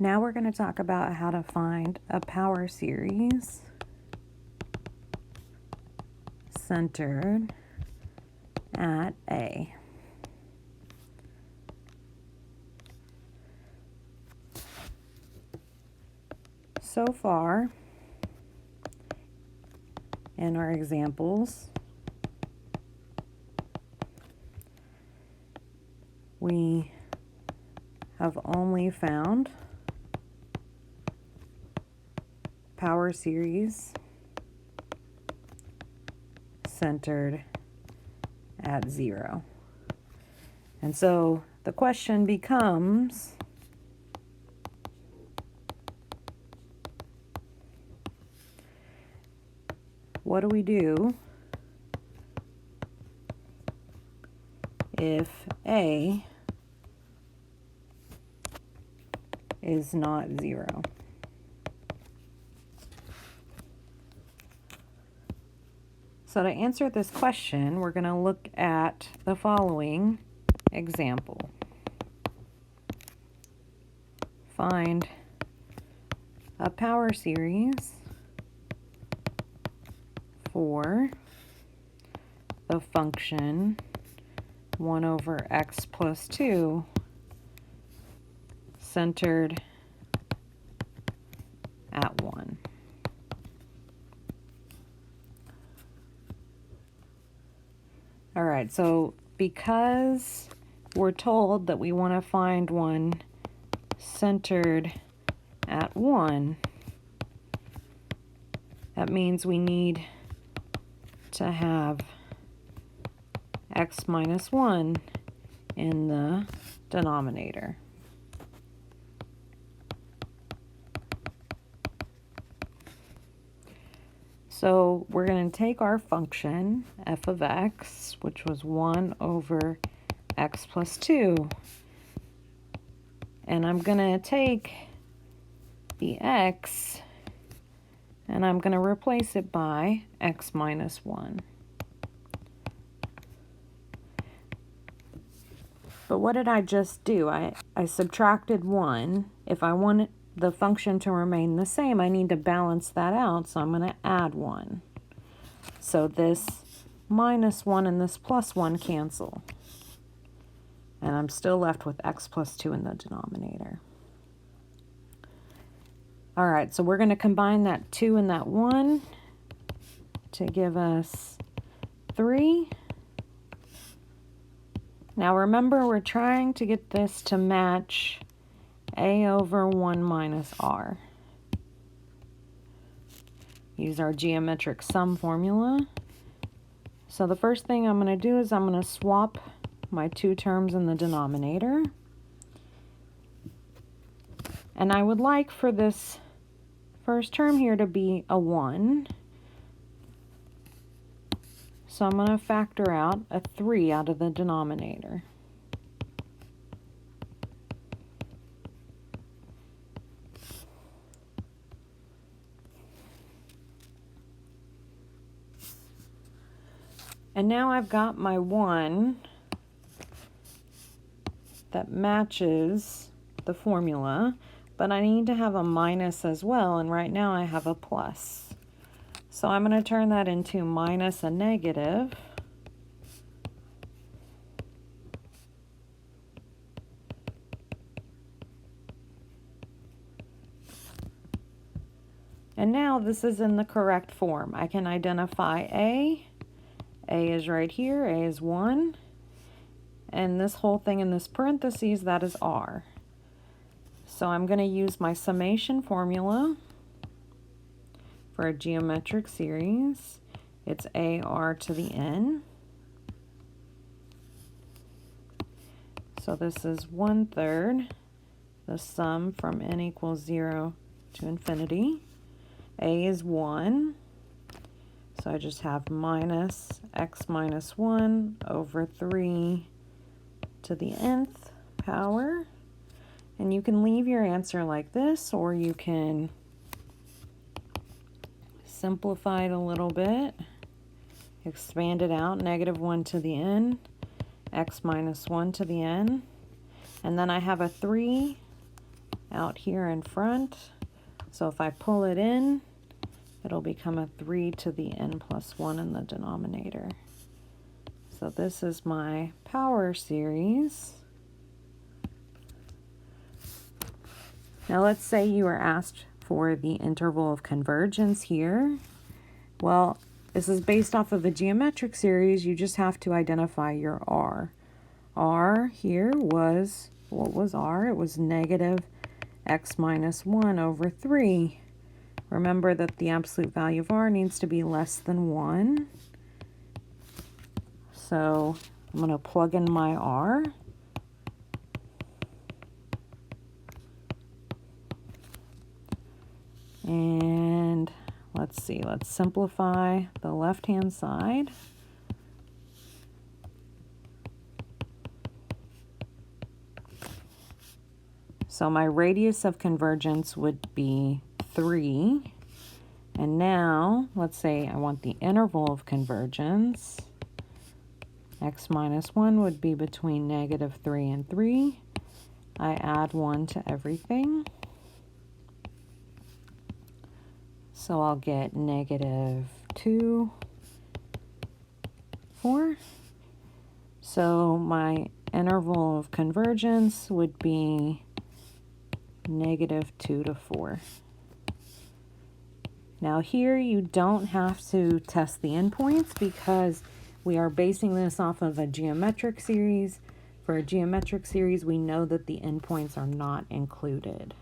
Now we're going to talk about how to find a power series centered at A. So far, in our examples, we have only found power series centered at 0. And so the question becomes, what do we do if A is not 0? So to answer this question, we're going to look at the following example. Find a power series for the function 1 over x plus 2 centered at 1. All right, so because we're told that we want to find one centered at 1, that means we need to have x minus 1 in the denominator. So we're going to take our function, f of x, which was 1 over x plus 2, and I'm going to take the x and I'm going to replace it by x minus 1. But what did I just do? I subtracted 1. If I want the function to remain the same, I need to balance that out, so I'm going to add 1. So this minus 1 and this plus 1 cancel. And I'm still left with x plus 2 in the denominator. All right, so we're going to combine that 2 and that 1 to give us 3. Now remember, we're trying to get this to match a over 1 minus r. Use our geometric sum formula. So the first thing I'm going to do is I'm going to swap my two terms in the denominator. And I would like for this first term here to be a 1. So I'm going to factor out a 3 out of the denominator. And now I've got my 1 that matches the formula, but I need to have a minus as well, and right now I have a plus. So I'm going to turn that into minus a negative. And now this is in the correct form. I can identify A. A is right here, A is 1. And this whole thing in this parentheses, that is R. So I'm going to use my summation formula for a geometric series. It's AR to the N. So this is 1/3 the sum from n equals 0 to infinity. A is 1. So I just have minus x minus 1 over 3 to the nth power. And you can leave your answer like this, or you can simplify it a little bit, expand it out, -1 to the n, x minus 1 to the n. And then I have a 3 out here in front. So if I pull it in, it'll become a 3 to the n plus 1 in the denominator. So this is my power series. Now let's say you are asked for the interval of convergence here. Well, this is based off of a geometric series. You just have to identify your r. R here was, what was r? It was negative x minus 1 over 3. Remember that the absolute value of r needs to be less than 1. So I'm going to plug in my r. And let's see, let's simplify the left-hand side. So my radius of convergence would be 3. And now, let's say I want the interval of convergence. X minus 1 would be between negative 3 and 3. I add 1 to everything. So I'll get negative 2, 4. So my interval of convergence would be negative 2 to 4. Now here you don't have to test the endpoints because we are basing this off of a geometric series. For a geometric series, we know that the endpoints are not included.